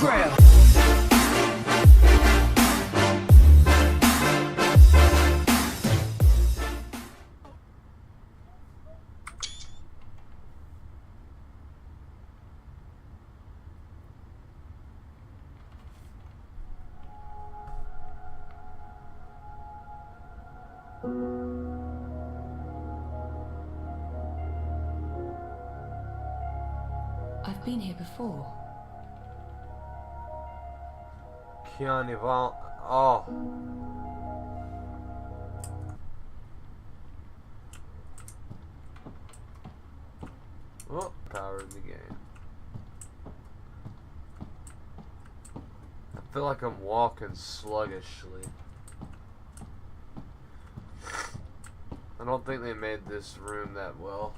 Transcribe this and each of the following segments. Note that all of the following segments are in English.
grab. I've been here before. Carnival. Oh. Oh, power of the game. I feel like I'm walking sluggishly. I don't think they made this room that well.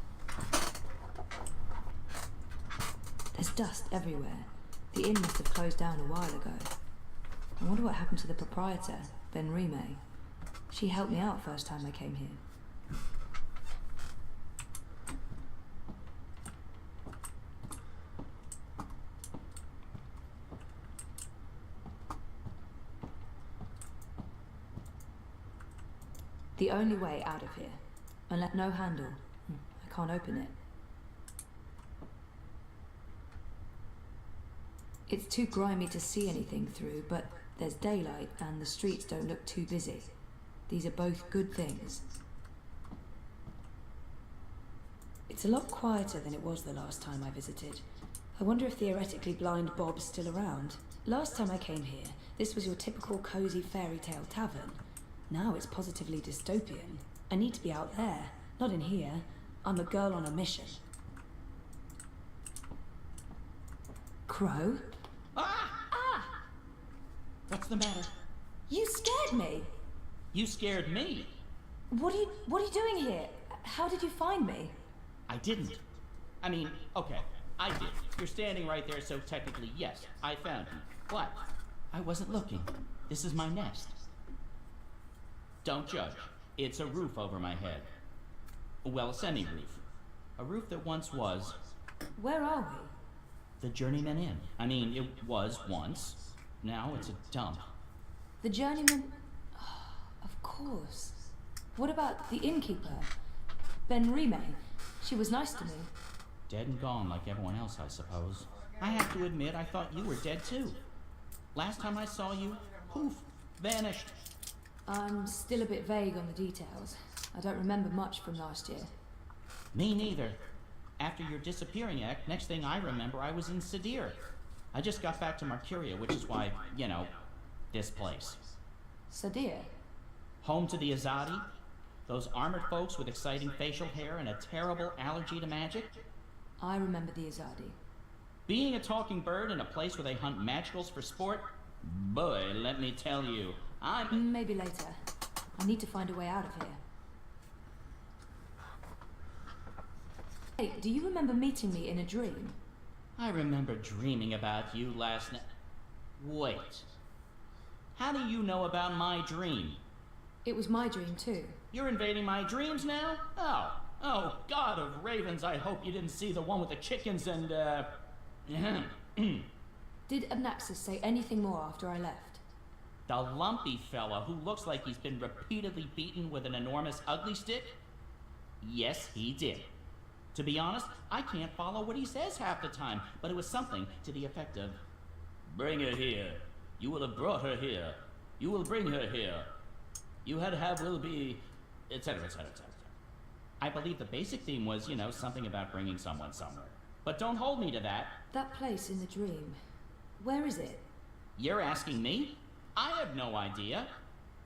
There's dust everywhere. The inn must have closed down a while ago. I wonder what happened to the proprietor, Ben Rime. She helped me out first time I came here. The only way out of here. Unless no handle. I can't open it. It's too grimy to see anything through, but there's daylight and the streets don't look too busy. These are both good things. It's a lot quieter than it was the last time I visited. I wonder if theoretically blind Bob's still around. Last time I came here, this was your typical cozy fairy tale tavern. Now it's positively dystopian. I need to be out there, not in here. I'm a girl on a mission. Crow? Ah! Ah! What's the matter? You scared me! You scared me. What are you doing here? How did you find me? I didn't. I mean, okay, I did. You're standing right there, so technically, yes, I found you. But I wasn't looking. This is my nest. Don't judge. It's a roof over my head. Well, a semi-roof. A roof that once was... Where are we? The Journeyman Inn. I mean, it was once. Now it's a dump. The journeyman? Oh, of course. What about the innkeeper? Ben Rime? She was nice to me. Dead and gone like everyone else, I suppose. I have to admit, I thought you were dead too. Last time I saw you, poof, vanished. I'm still a bit vague on the details. I don't remember much from last year. Me neither. After your disappearing act, next thing I remember, I was in Sadir. I just got back to Marcuria, which is why, you know, this place. Sadir? Home to the Azadi? Those armored folks with exciting facial hair and a terrible allergy to magic? I remember the Azadi. Being a talking bird in a place where they hunt magicals for sport? Boy, let me tell you, I'm... Maybe later. I need to find a way out of here. Hey, do you remember meeting me in a dream? I remember dreaming about you last night. Wait. How do you know about my dream? It was my dream too. You're invading my dreams now? Oh, God of ravens, I hope you didn't see the one with the chickens and, Did Abnaxis say anything more after I left? The lumpy fella who looks like he's been repeatedly beaten with an enormous ugly stick? Yes, he did. To be honest, I can't follow what he says half the time, but it was something to the effect of, "Bring her here. You will have brought her here. You will bring her here. You had to have will be," etc., etc., etc. I believe the basic theme was, you know, something about bringing someone somewhere. But don't hold me to that. That place in the dream. Where is it? You're asking me? I have no idea.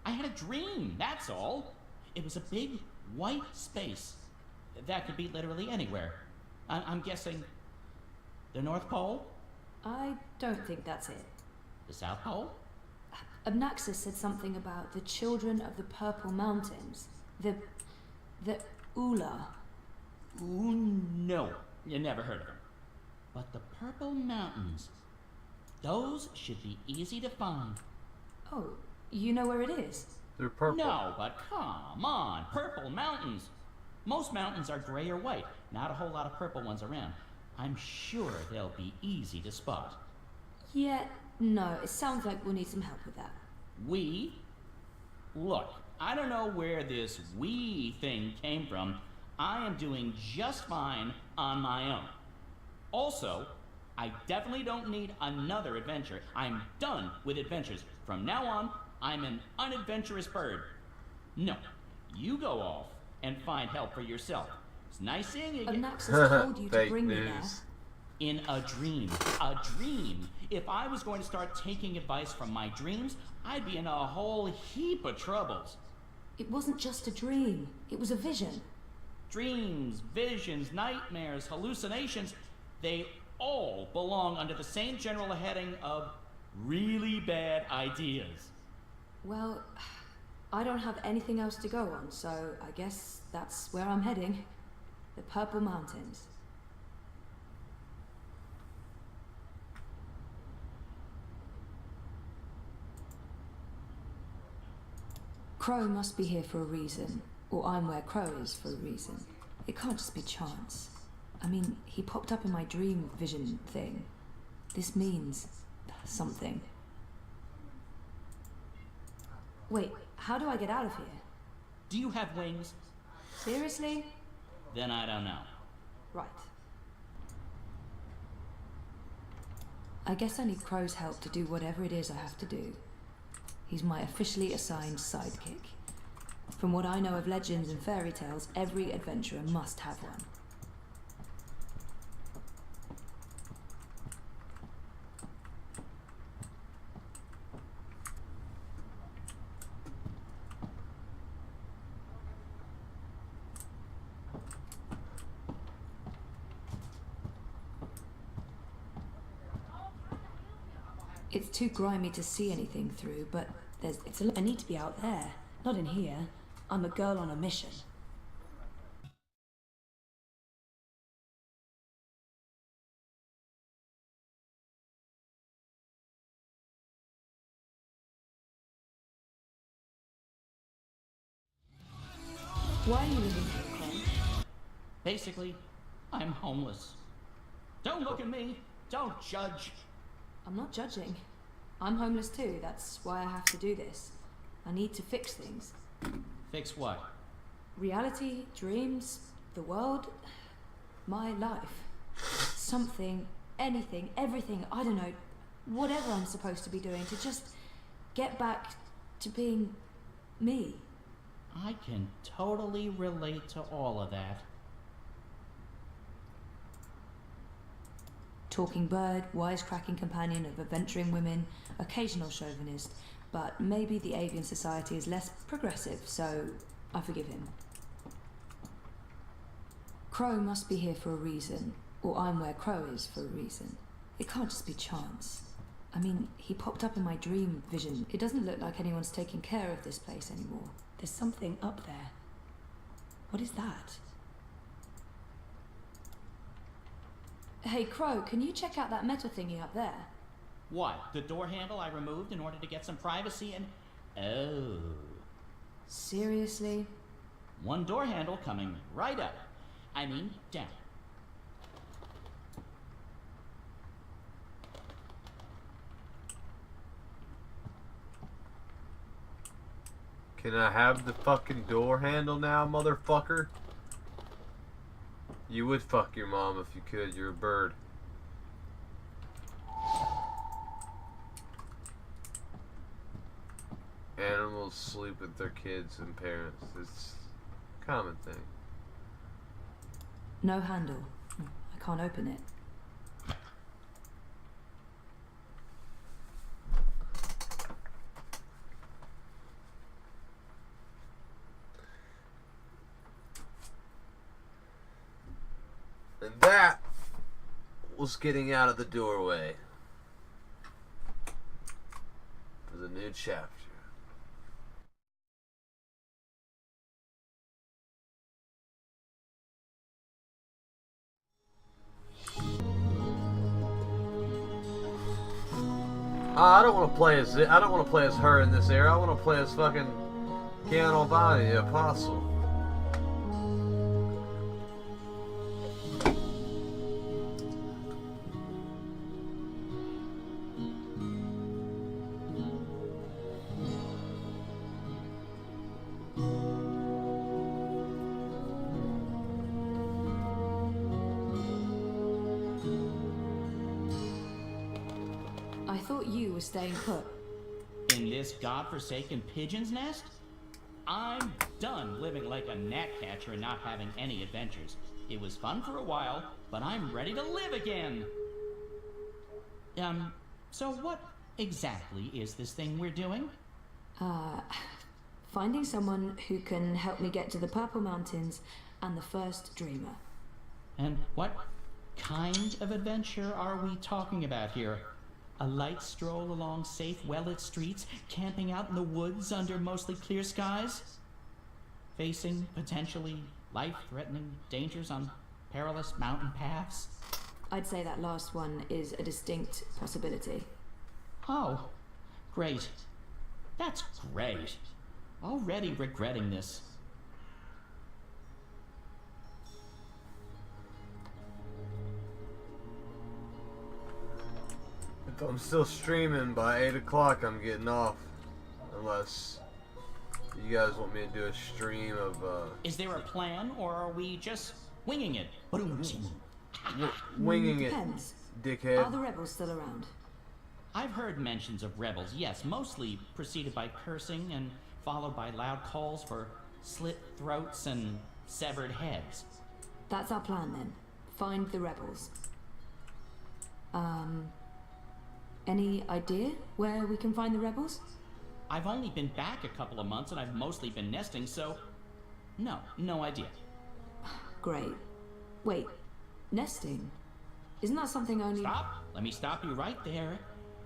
I had a dream, that's all. It was a big, white space. That could be literally anywhere. I'm guessing the North Pole? I don't think that's it. The South Pole? Abnaxis said something about the children of the Purple Mountains. The Ula. Ooh, no. You never heard of them. But the Purple Mountains, those should be easy to find. Oh, you know where it is? They're purple. No, but come on, Purple Mountains. Most mountains are gray or white, not a whole lot of purple ones around. I'm sure they'll be easy to spot. Yeah, no, it sounds like we'll need some help with that. We? Look, I don't know where this we thing came from. I am doing just fine on my own. Also, I definitely don't need another adventure. I'm done with adventures. From now on, I'm an unadventurous bird. No, you go off and find help for yourself. It's nice seeing you again. Naxus told you to Fake bring me there. news. In a dream. A dream. If I was going to start taking advice from my dreams, I'd be in a whole heap of troubles. It wasn't just a dream. It was a vision. Dreams, visions, nightmares, hallucinations, they all belong under the same general heading of really bad ideas. Well, I don't have anything else to go on, so I guess that's where I'm heading. The Purple Mountains. Crow must be here for a reason, or I'm where Crow is for a reason. It can't just be chance. I mean, he popped up in my dream vision thing. This means something. Wait, how do I get out of here? Do you have wings? Seriously? Then I don't know. Right. I guess I need Crow's help to do whatever it is I have to do. He's my officially assigned sidekick. From what I know of legends and fairy tales, every adventurer must have one. It's too grimy to see anything through, but I need to be out there, not in here. I'm a girl on a mission. Why are you living here, Crow? Basically, I'm homeless. Don't look at me. Don't judge. I'm not judging. I'm homeless too, that's why I have to do this. I need to fix things. Fix what? Reality, dreams, the world, my life. Something, anything, everything, I don't know, whatever I'm supposed to be doing to just get back to being me. I can totally relate to all of that. Talking bird, wisecracking companion of adventuring women, occasional chauvinist, but maybe the avian society is less progressive, so I forgive him. Crow must be here for a reason, or I'm where Crow is for a reason. It can't just be chance. I mean, he popped up in my dream vision. It doesn't look like anyone's taking care of this place anymore. There's something up there. What is that? Hey, Crow, can you check out that metal thingy up there? What? The door handle I removed in order to get some privacy and... Oh. Seriously? One door handle coming right up. I mean, down. Can I have the fucking door handle now, motherfucker? You would fuck your mom if you could. You're a bird. Animals sleep with their kids and parents. It's a common thing. No handle. I can't open it. And that was getting out of the doorway for the new chapter. I don't want to play as her in this era. I want to play as fucking Keanu Vani, the Apostle. I thought you were staying put. In this godforsaken pigeon's nest? I'm done living like a gnatcatcher and not having any adventures. It was fun for a while, but I'm ready to live again. So what exactly is this thing we're doing? Finding someone who can help me get to the Purple Mountains and the first dreamer. And what kind of adventure are we talking about here? A light stroll along safe, well-lit streets, camping out in the woods under mostly clear skies? Facing potentially life-threatening dangers on perilous mountain paths? I'd say that last one is a distinct possibility. Oh, great. That's great. Already regretting this. If I'm still streaming by 8 o'clock, I'm getting off. Unless you guys want me to do a stream of, Is there a plan, or are we just winging it? winging it, Depends. dickhead. Are the rebels still around? I've heard mentions of rebels, yes, mostly preceded by cursing and followed by loud calls for slit throats and severed heads. That's our plan then. Find the rebels. Any idea where we can find the rebels? I've only been back a couple of months and I've mostly been nesting, so no idea. Great. Wait, nesting? Isn't that something only... Stop! Let me stop you right there.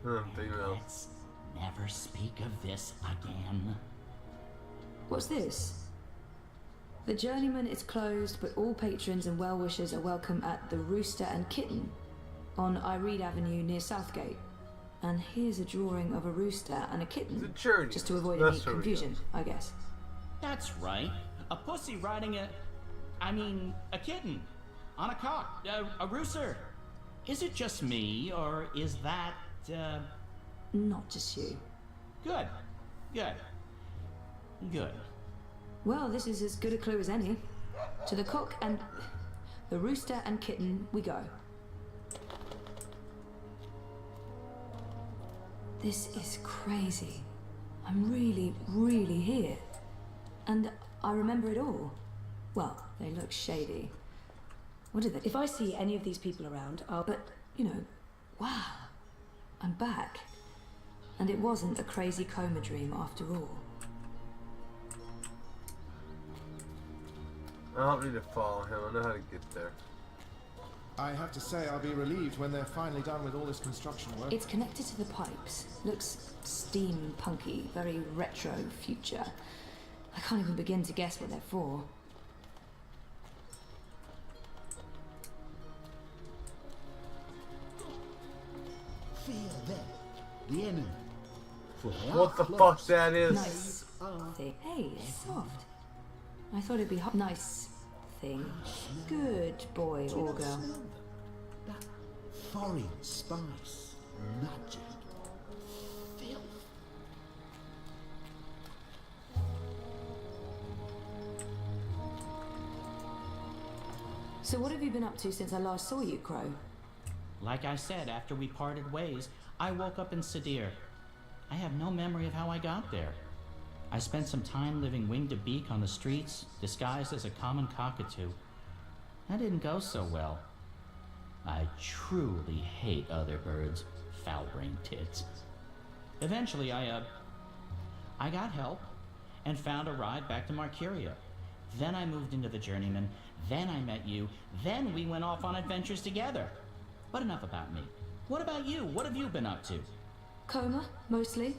Female. Let's never speak of this again. What's this? The Journeyman is closed, but all patrons and well-wishers are welcome at the Rooster and Kitten on Iread Avenue near Southgate. And here's a drawing of a rooster and a kitten, The Journeyman. just to avoid That's any what we confusion, I guess. That's right. A pussy riding a kitten. On a cock. A rooster. Is it just me, or is that, Not just you. Good. Well, this is as good a clue as any. To the cock and... the rooster and kitten we go. This is crazy. I'm really here. And I remember it all. Well, they look shady. What are they? If I see any of these people around, I'll... But, you know, wow. I'm back. And it wasn't a crazy coma dream after all. I don't need to follow him. I know how to get there. I have to say, I'll be relieved when they're finally done with all this construction work. It's connected to the pipes. Looks steampunky, very retro future. I can't even begin to guess what they're for. Fear them, the enemy. For they are What the close. fuck that is? Nice thing. Hey, soft. I thought it'd be hot. Nice thing. Good boy, Do you or not girl. smell them? That foreign spice, magic, filth. So what have you been up to since I last saw you, Crow? Like I said, after we parted ways, I woke up in Sadir. I have no memory of how I got there. I spent some time living wing to beak on the streets, disguised as a common cockatoo. That didn't go so well. I truly hate other birds, foul-brained tits. Eventually, I got help and found a ride back to Marcuria. Then I moved into the Journeyman, then I met you, then we went off on adventures together. But enough about me. What about you? What have you been up to? Coma, mostly.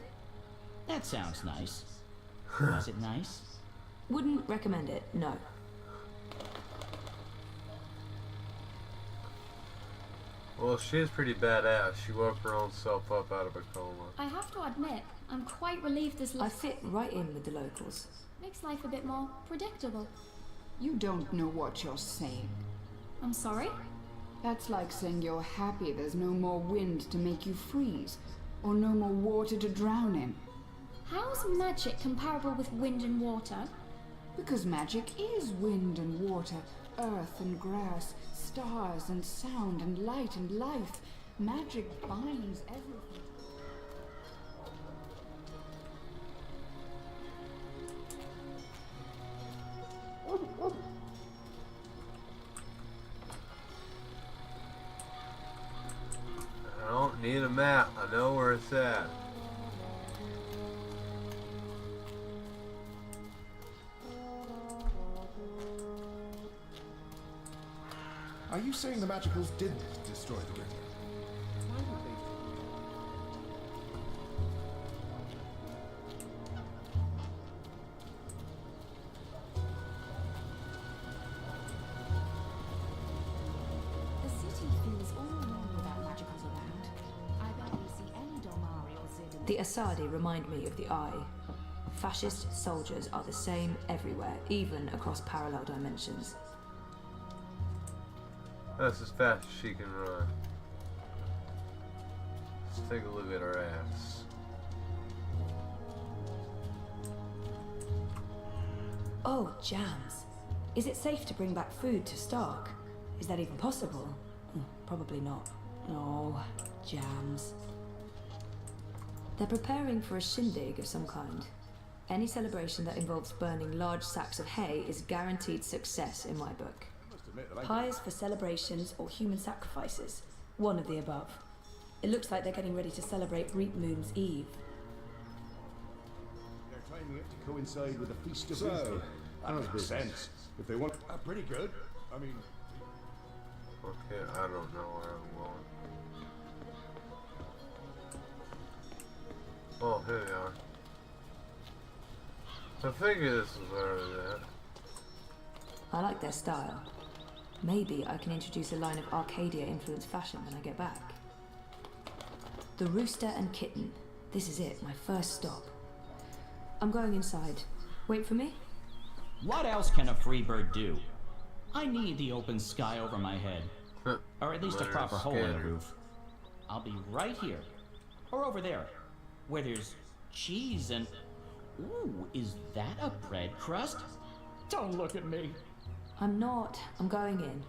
That sounds nice. Was it nice? Wouldn't recommend it, no. Well, she is pretty badass. She woke her own self up out of a coma. I have to admit, I'm quite relieved this I fit right in with the locals. makes life a bit more predictable. You don't know what you're saying. I'm sorry? That's like saying you're happy there's no more wind to make you freeze, or no more water to drown in. How's magic comparable with wind and water? Because magic is wind and water, earth and grass, stars and sound and light and life. Magic binds everything. map. I know where it's at. Are you saying the magicals did destroy the river? Why would they? The city feels all alone without magicals around. I barely see any Domari or Zidane. The Asadi remind me of the Eye. Fascist soldiers are the same everywhere, even across parallel dimensions. That's as fast as she can run. Let's take a look at her ass. Oh, jams. Is it safe to bring back food to Stark? Is that even possible? Probably not. Oh, jams. They're preparing for a shindig of some kind. Any celebration that involves burning large sacks of hay is guaranteed success in my book. Pyres for celebrations or human sacrifices. One of the above. It looks like they're getting ready to celebrate Reap Moon's Eve. They're timing it to coincide with the Feast of So, Wisdom. That how's makes business? sense. If they want... pretty good. I mean... Okay, I don't know where I'm going. Oh, here we are. I figure this is where it's at. I like their style. Maybe I can introduce a line of Arcadia-influenced fashion when I get back. The Rooster and Kitten. This is it, my first stop. I'm going inside. Wait for me? What else can a free bird do? I need the open sky over my head. Or at least a proper hole in the roof. I'll be right here. Or over there. Where there's cheese and... Ooh, is that a bread crust? Don't look at me. I'm not. I'm going in.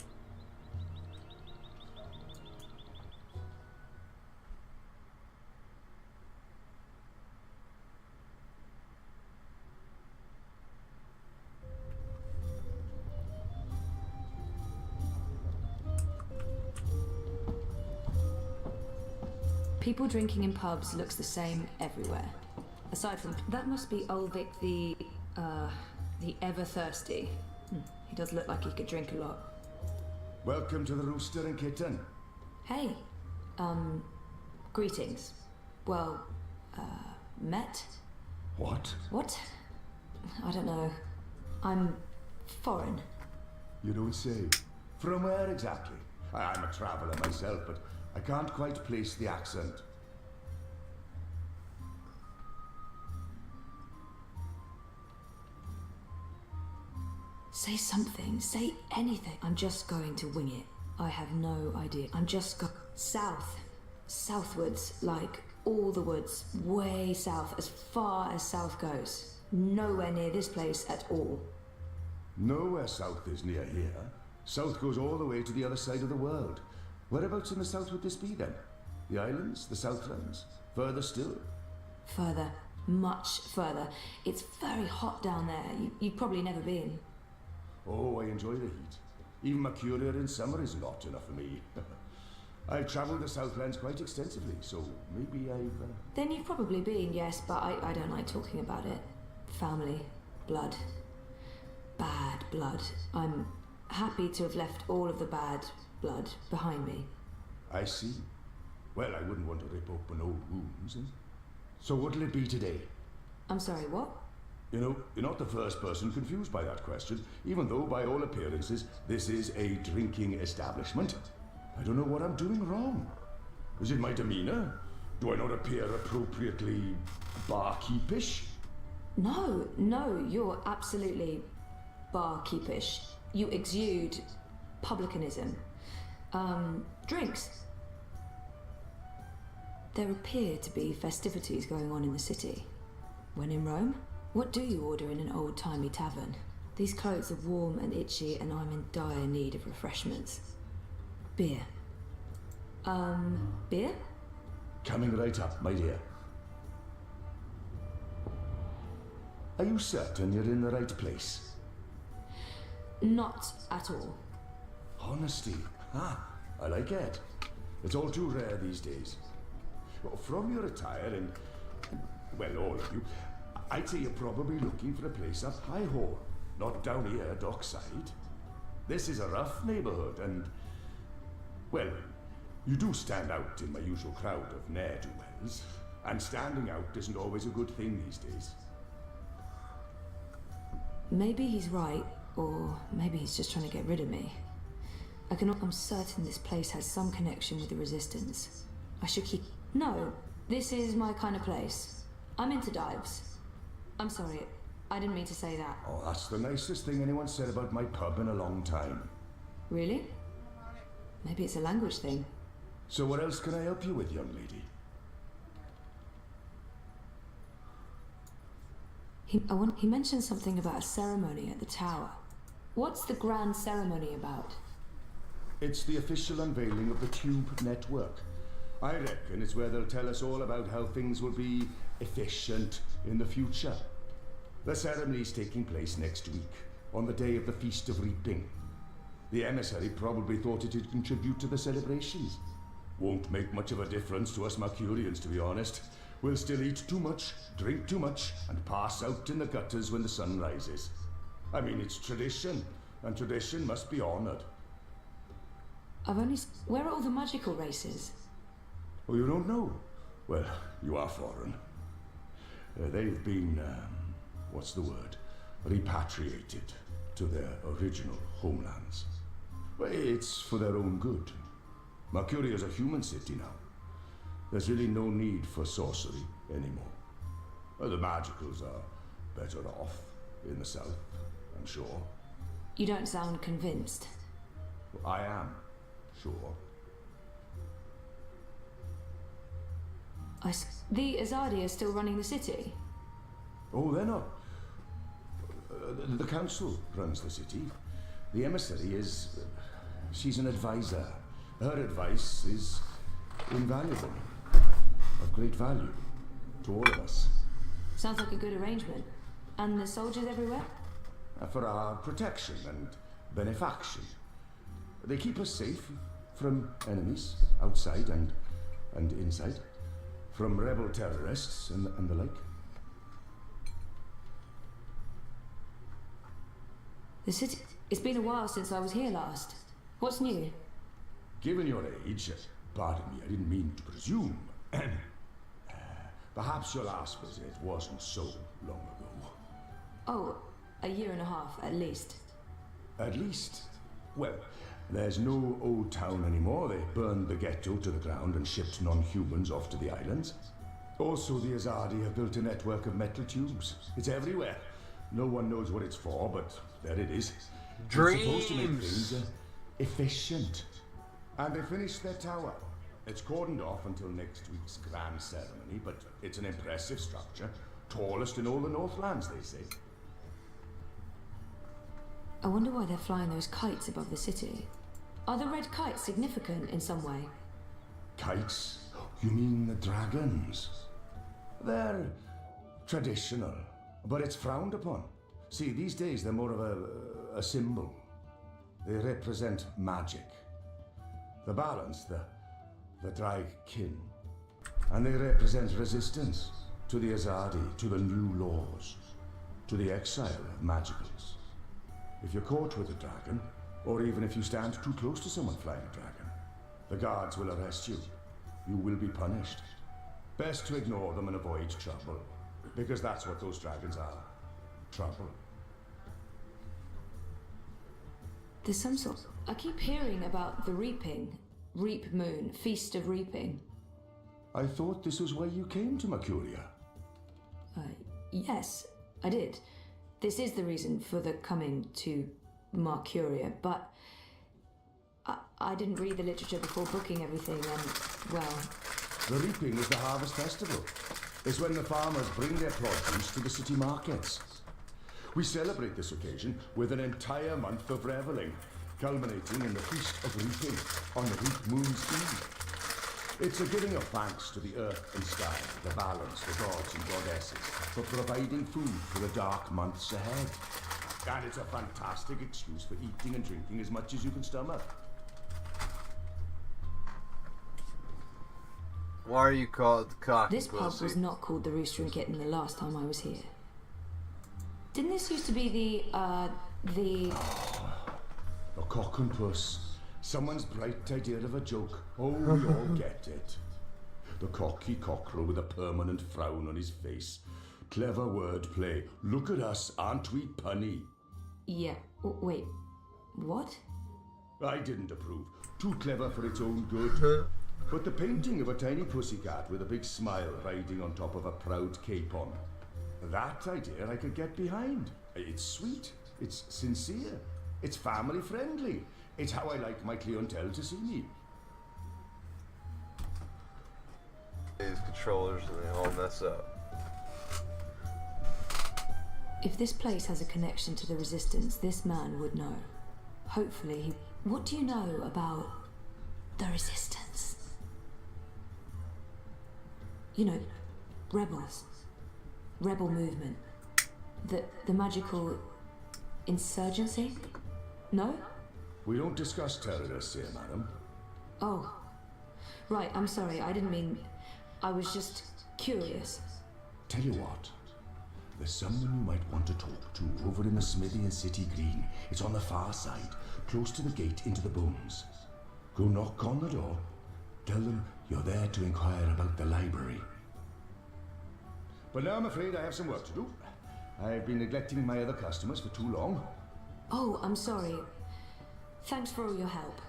People drinking in pubs looks the same everywhere. Aside from that, must be Ulvik the ever thirsty. He does look like he could drink a lot. Welcome to the Rooster and Kitten. Hey, greetings. Well, met? What? What? I don't know. I'm foreign. You don't say. From where exactly? I'm a traveller myself, but I can't quite place the accent. Say something. Say anything. I'm just going to wing it. I have no idea. I'm just south. Southwards, like all the woods. Way south, as far as south goes. Nowhere near this place at all. Nowhere south is near here. South goes all the way to the other side of the world. Whereabouts in the south would this be then? The islands? The Southlands? Further still? Further. Much further. It's very hot down there. You've probably never been. Oh, I enjoy the heat. Even Mercuria in summer is not enough for me. I've travelled the Southlands quite extensively, so maybe I've... Then you've probably been, yes, but I don't like talking about it. Family. Blood. Bad blood. I'm happy to have left all of the bad blood behind me. I see. Well, I wouldn't want to rip open old wounds. So what'll it be today? I'm sorry, what? You know, you're not the first person confused by that question, even though, by all appearances, this is a drinking establishment. I don't know what I'm doing wrong. Is it my demeanour? Do I not appear appropriately barkeepish? No, you're absolutely barkeepish. You exude publicanism. Drinks. There appear to be festivities going on in the city. When in Rome? What do you order in an old-timey tavern? These clothes are warm and itchy, and I'm in dire need of refreshments. Beer. Beer? Coming right up, my dear. Are you certain you're in the right place? Not at all. Honesty. I like it. It's all too rare these days. Well, from your attire and, well, all of you, I'd say you're probably looking for a place up High Hall, not down here, dockside. This is a rough neighborhood, and, well, you do stand out in my usual crowd of ne'er-do-wells, and standing out isn't always a good thing these days. Maybe he's right, or maybe he's just trying to get rid of me. I'm certain this place has some connection with the Resistance. I should keep... No, this is my kind of place. I'm into dives. I'm sorry, I didn't mean to say that. Oh, that's the nicest thing anyone said about my pub in a long time. Really? Maybe it's a language thing. So what else can I help you with, young lady? He mentioned something about a ceremony at the tower. What's the grand ceremony about? It's the official unveiling of the Tube network. I reckon it's where they'll tell us all about how things will be efficient in the future. The ceremony's taking place next week, on the day of the Feast of Reaping. The emissary probably thought it'd contribute to the celebrations. Won't make much of a difference to us Mercurians, to be honest. We'll still eat too much, drink too much, and pass out in the gutters when the sun rises. I mean, it's tradition, and tradition must be honored. Where are all the magical races? Oh, you don't know? Well, you are foreign. They've been, what's the word? Repatriated to their original homelands. Well, it's for their own good. Mercuria's a human city now. There's really no need for sorcery anymore. The magicals are better off in the south, I'm sure. You don't sound convinced. I am, sure. The Azadi are still running the city? Oh, they're not. The council runs the city. The emissary is... she's an advisor. Her advice is invaluable. Of great value to all of us. Sounds like a good arrangement. And the soldiers everywhere? For our protection and benefaction. They keep us safe from enemies outside and inside. From rebel terrorists and the like. The city... It's been a while since I was here last. What's new? Given your age, pardon me, I didn't mean to presume. Perhaps your last visit wasn't so long ago. Oh, a year and a half, at least. At least? Well, there's no old town anymore. They burned the ghetto to the ground and shipped non-humans off to the islands. Also, the Azadi have built a network of metal tubes. It's everywhere. No one knows what it's for, but there it is. Dreams. It's supposed to make things efficient. And they finished their tower. It's cordoned off until next week's grand ceremony, but it's an impressive structure. Tallest in all the Northlands, they say. I wonder why they're flying those kites above the city. Are the red kites significant in some way? Kites? You mean the dragons? They're traditional, but it's frowned upon. See, these days they're more of a symbol. They represent magic. The balance, the drag kin. And they represent resistance to the Azadi, to the new laws, to the exile of magicals. If you're caught with a dragon, or even if you stand too close to someone flying a dragon, the guards will arrest you. You will be punished. Best to ignore them and avoid trouble, because that's what those dragons are. Trouble. There's some sort... I keep hearing about the reaping. Reap Moon, Feast of Reaping. I thought this was why you came to Mercuria. Yes, I did. This is the reason for the coming to Mercuria, but I didn't read the literature before booking everything, and, well... The reaping is the harvest festival. It's when the farmers bring their produce to the city markets. We celebrate this occasion with an entire month of reveling, culminating in the Feast of Reaping on the Reap Moon's Eve. It's a giving of thanks to the earth and sky, the balance, the gods and goddesses, for providing food for the dark months ahead. And it's a fantastic excuse for eating and drinking as much as you can stomach. Why are you called the cocky This pub pussy? was not called the Rooster and Kitten the last time I was here. Didn't this used to be the... A cock and puss. Someone's bright idea of a joke. Oh, we all get it. The cocky cockerel with a permanent frown on his face. Clever wordplay. Look at us, aren't we punny? Yeah, wait, what? I didn't approve. Too clever for its own good. But the painting of a tiny pussycat with a big smile riding on top of a proud capon. That idea I could get behind. It's sweet. It's sincere. It's family friendly. It's how I like my clientele to see me. These controllers and they all mess up. If this place has a connection to the Resistance, this man would know. Hopefully he... What do you know about the Resistance? You know, rebels. Rebel movement. The magical insurgency? No? We don't discuss terrorists here, madam. Oh. Right, I'm sorry, I didn't mean... I was just curious. Tell you what. There's someone you might want to talk to over in the smithy in City Green. It's on the far side, close to the gate into the booms. Go knock on the door. Tell them you're there to inquire about the library. But now I'm afraid I have some work to do. I've been neglecting my other customers for too long. Oh, I'm sorry. Thanks for all your help.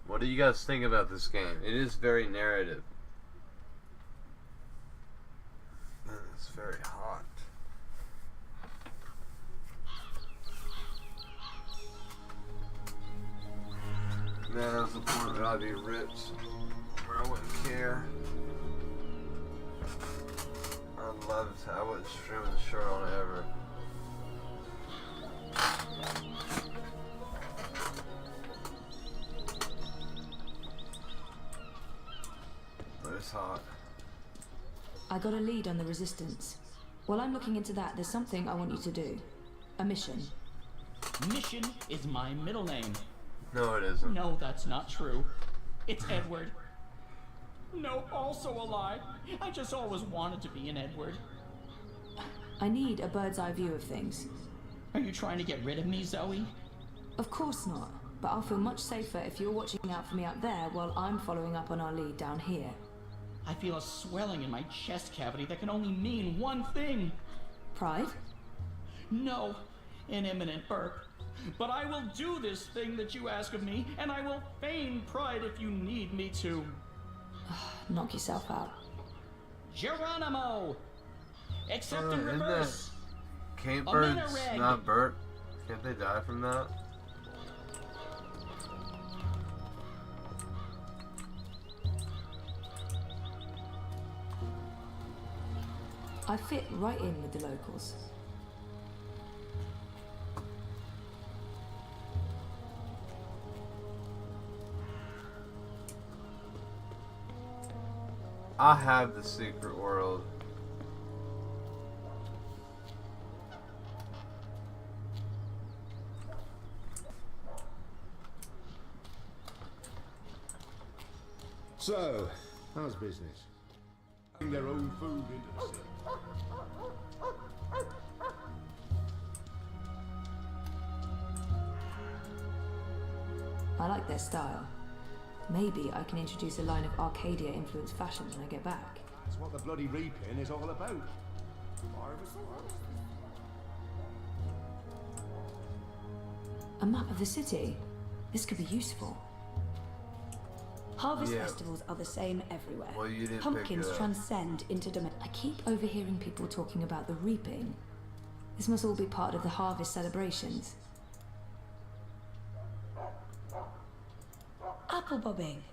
What do you guys think about this game? It is very narrative. It's very hot. Man, that's the point that I'd be ripped. Where I wouldn't care. I'd love to. I wouldn't stream with a shirt on ever. But it's hot. I got a lead on the Resistance. While I'm looking into that, there's something I want you to do. A mission. Mission is my middle name. No, it isn't. No, that's not true. It's Edward. No, also a lie. I just always wanted to be an Edward. I need a bird's eye view of things. Are you trying to get rid of me, Zoe? Of course not, but I'll feel much safer if you're watching out for me up there while I'm following up on our lead down here. I feel a swelling in my chest cavity that can only mean one thing. Pride? No, an imminent burp. But I will do this thing that you ask of me, and I will feign pride if you need me to. Knock yourself out. Geronimo! Except in Isn't that reverse. Cape A birds Minareg. not burnt? Can't they die from that? I fit right in with the locals. I have the secret world. So, how's business? Bring their own food into the city. I like their style. Maybe I can introduce a line of Arcadia-influenced fashion when I get back. That's what the bloody reaping is all about. A map of the city? This could be useful. Harvest Yeah. festivals are the same everywhere. Well, you didn't Pumpkins pick, transcend interdimensional. I keep overhearing people talking about the reaping. This must all be part of the harvest celebrations. Apple bobbing.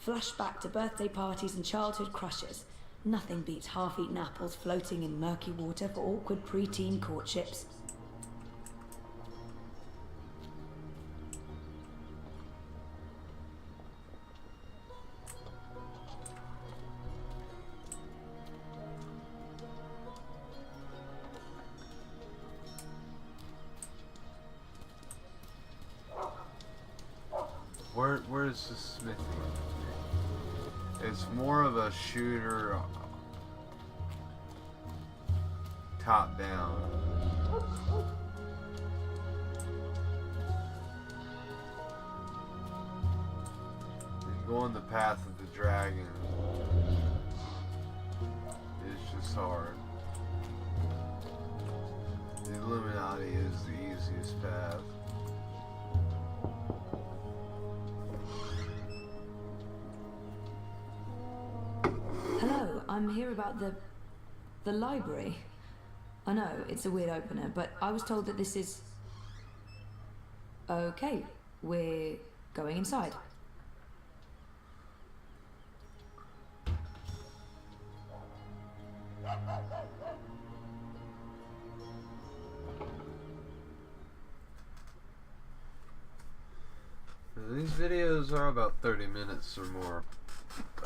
Flashback to birthday parties and childhood crushes. Nothing beats half-eaten apples floating in murky water for awkward preteen courtships. is the smithy? It's more of a shooter, top down. And going the path of the dragon is just hard. The Illuminati is the easiest path. Hello, I'm here about the library. I know, it's a weird opener, but I was told that this is... Okay, we're going inside. These videos are about 30 minutes or more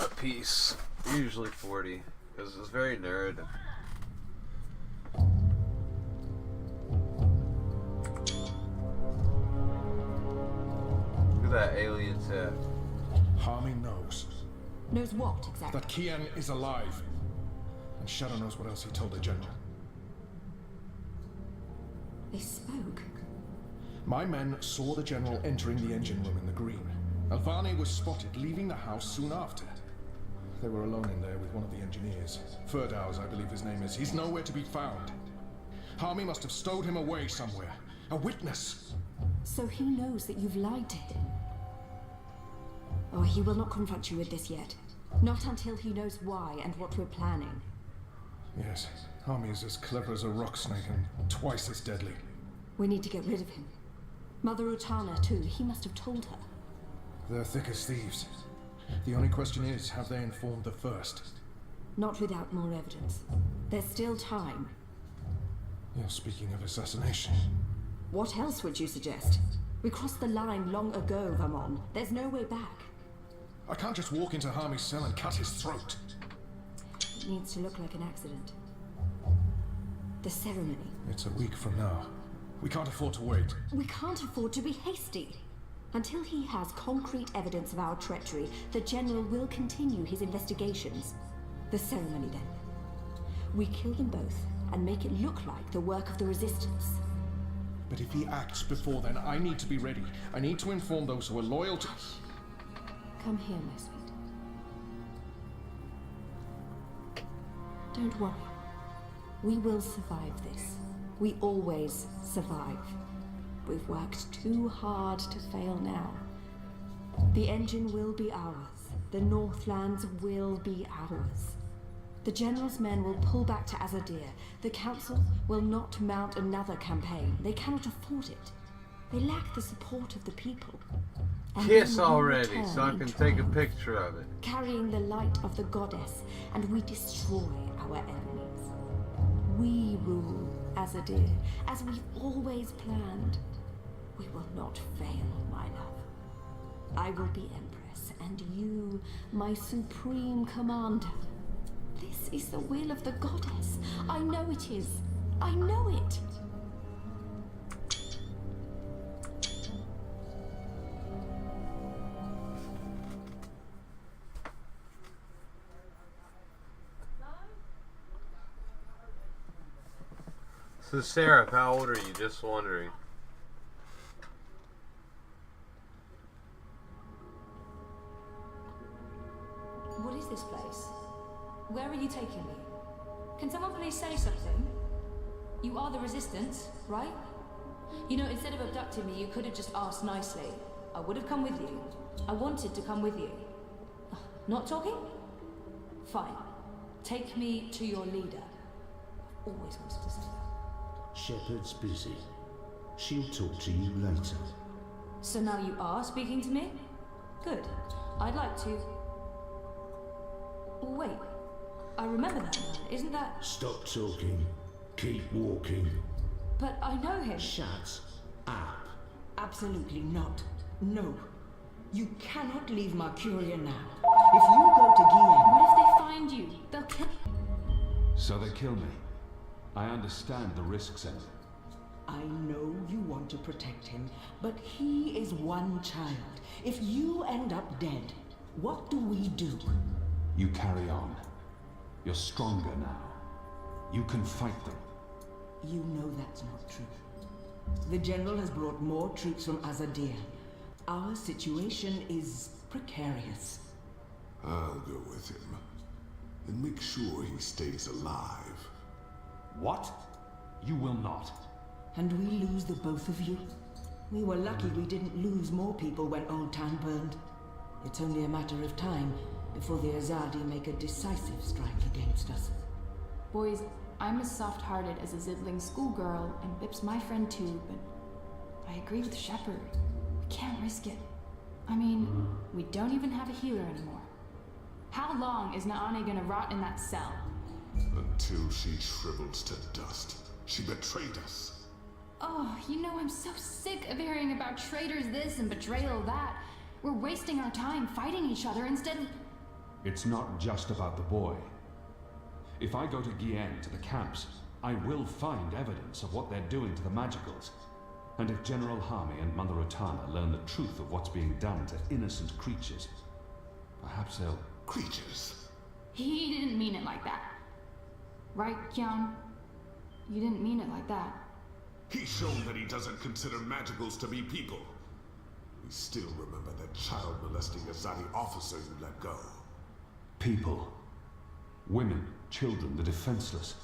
a piece, usually 40, because it's very narrative. Look at that alien tech. Harmy knows Knows what, exactly? that Kian is alive. And Shadow knows what else he told the General. They spoke. My men saw the General entering the engine room in the green. Alvani was spotted leaving the house soon after. They were alone in there with one of the engineers. Ferdows, I believe his name is. He's nowhere to be found. Harmy must have stowed him away somewhere. A witness! So he knows that you've lied to him. Oh, he will not confront you with this yet. Not until he knows why and what we're planning. Yes, Harmy is as clever as a rock snake and twice as deadly. We need to get rid of him. Mother Utana, too. He must have told her. They're thick as thieves. The only question is, have they informed the first? Not without more evidence. There's still time. You're speaking of assassination. What else would you suggest? We crossed the line long ago, Vamon. There's no way back. I can't just walk into Harmy's cell and cut his throat. It needs to look like an accident. The ceremony. It's a week from now. We can't afford to wait. We can't afford to be hasty. Until he has concrete evidence of our treachery, the General will continue his investigations. The ceremony, then. We kill them both and make it look like the work of the Resistance. But if he acts before then, I need to be ready. I need to inform those who are loyal to... Come here, my sweet. Don't worry. We will survive this. We always survive. We've worked too hard to fail now. The engine will be ours. The Northlands will be ours. The General's men will pull back to Azadir. The Council will not mount another campaign. They cannot afford it. They lack the support of the people. And Kiss then we already, return so I in can take a triumph, picture of it. carrying the light of the goddess, and we destroy our enemies. We rule Azadir, as we've always planned. We will not fail, my love. I will be Empress, and you, my supreme commander. This is the will of the goddess. I know it is. I know it. So Seraph, how old are you? Just wondering. What is this place? Where are you taking me? Can someone please say something? You are the Resistance, right? You know, instead of abducting me, you could have just asked nicely. I would have come with you. I wanted to come with you. Not talking? Fine. Take me to your leader. I've always wanted to say that. Shepard's busy. She'll talk to you later. So now you are speaking to me? Good. I'd like to... Wait. I remember that man. Isn't that... Stop talking. Keep walking. But I know him. Shut up. Absolutely not. No. You cannot leave Mercuria now. If you go to Guienne... What if they find you? They'll kill... So they kill me. I understand the risks, Emily. I know you want to protect him, but he is one child. If you end up dead, what do we do? You carry on. You're stronger now. You can fight them. You know that's not true. The General has brought more troops from Azadir. Our situation is precarious. I'll go with him and make sure he stays alive. What? You will not. And we lose the both of you? We were lucky we didn't lose more people when Old Town burned. It's only a matter of time before the Azadi make a decisive strike against us. Boys, I'm as soft-hearted as a Zidling schoolgirl, and Bip's my friend too, but I agree with Shepard. We can't risk it. I mean, we don't even have a healer anymore. How long is Naane gonna rot in that cell? Until she shrivels to dust. She betrayed us. Oh, you know, I'm so sick of hearing about traitors this and betrayal that. We're wasting our time fighting each other instead of... It's not just about the boy. If I go to Gien, to the camps, I will find evidence of what they're doing to the Magicals. And if General Harmy and Mother Utana learn the truth of what's being done to innocent creatures, perhaps they'll... Creatures? He didn't mean it like that. Right, Kyan? You didn't mean it like that. He's shown that he doesn't consider Magicals to be people. We still remember that child-molesting Azadi officer you let go. People. Women, children, the defenseless.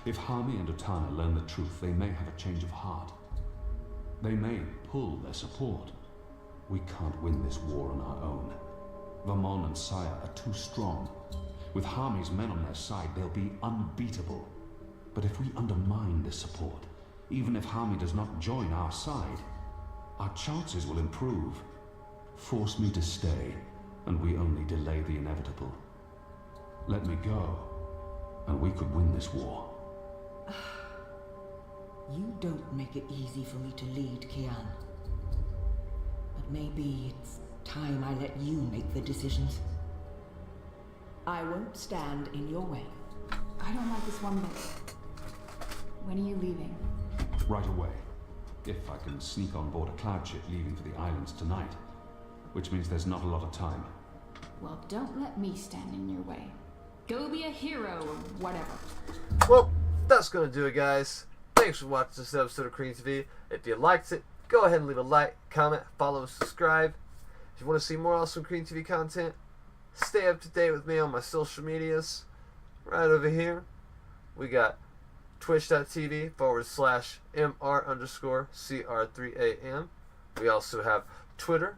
If Harmy and Utana learn the truth, they may have a change of heart. They may pull their support. We can't win this war on our own. Vamon and Saya are too strong. With Harmy's men on their side, they'll be unbeatable. But if we undermine this support, even if Harmy does not join our side, our chances will improve. Force me to stay, and we only delay the inevitable. Let me go, and we could win this war. You don't make it easy for me to lead, Kian. But maybe it's time I let you make the decisions. I won't stand in your way. I don't like this one bit. When are you leaving? Right away. If I can sneak on board a cloud ship leaving for the islands tonight. Which means there's not a lot of time. Well, don't let me stand in your way. Go be a hero or whatever. Well, that's gonna do it, guys. Thanks for watching this episode of CreamTV. If you liked it, go ahead and leave a like, comment, follow, and subscribe. If you want to see more awesome CreamTV content, stay up to date with me on my social medias. Right over here, we got twitch.tv/MR_CR3AM. We also have Twitter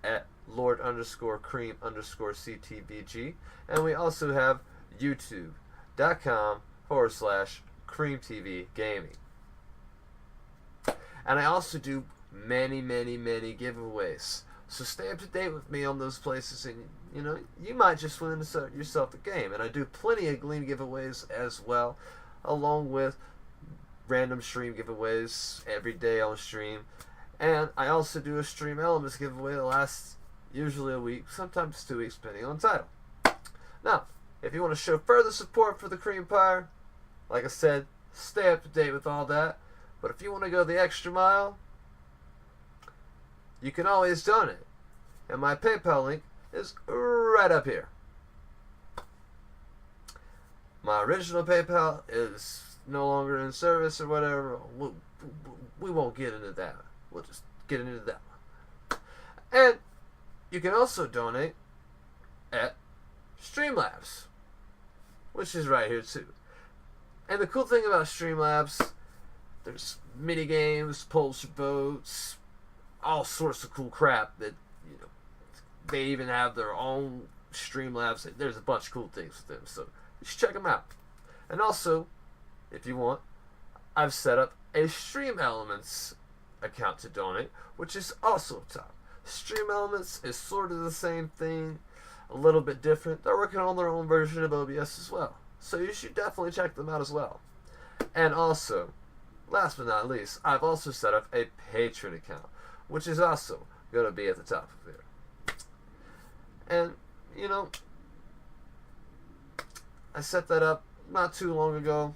at Lord_Cream_CTVG. And we also have YouTube.com/CreamTV Gaming. And I also do many giveaways. So stay up to date with me on those places, and you know, you might just win yourself a game. And I do plenty of Gleam giveaways as well, along with random stream giveaways every day on stream. And I also do a Stream Elements giveaway that lasts usually a week, sometimes 2 weeks, depending on the title. Now, if you want to show further support for the Creampire, like I said, stay up to date with all that. But if you want to go the extra mile, you can always donate. And my PayPal link is right up here. My original PayPal is no longer in service or whatever. We won't get into that. We'll just get into that one. And you can also donate at Streamlabs, which is right here too. And the cool thing about Streamlabs, there's mini games, polls for votes, all sorts of cool crap that, you know, they even have their own Streamlabs. There's a bunch of cool things with them, so you should check them out. And also, if you want, I've set up a Stream Elements account to donate, which is also up top. Stream Elements is sort of the same thing, a little bit different. They're working on their own version of OBS as well, so you should definitely check them out as well. And also, last but not least, I've also set up a Patreon account, which is also going to be at the top of here. And, you know, I set that up not too long ago.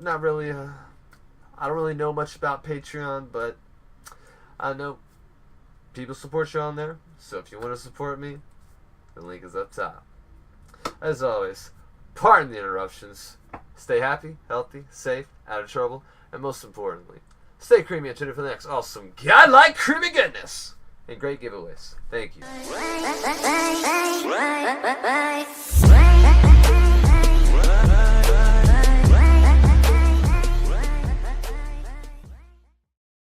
not really, I don't really know much about Patreon, but I know people support you on there. So if you want to support me, the link is up top. As always, pardon the interruptions. Stay happy, healthy, safe, out of trouble, and most importantly, stay creamy and tuned for the next awesome godlike creamy goodness and great giveaways. Thank you.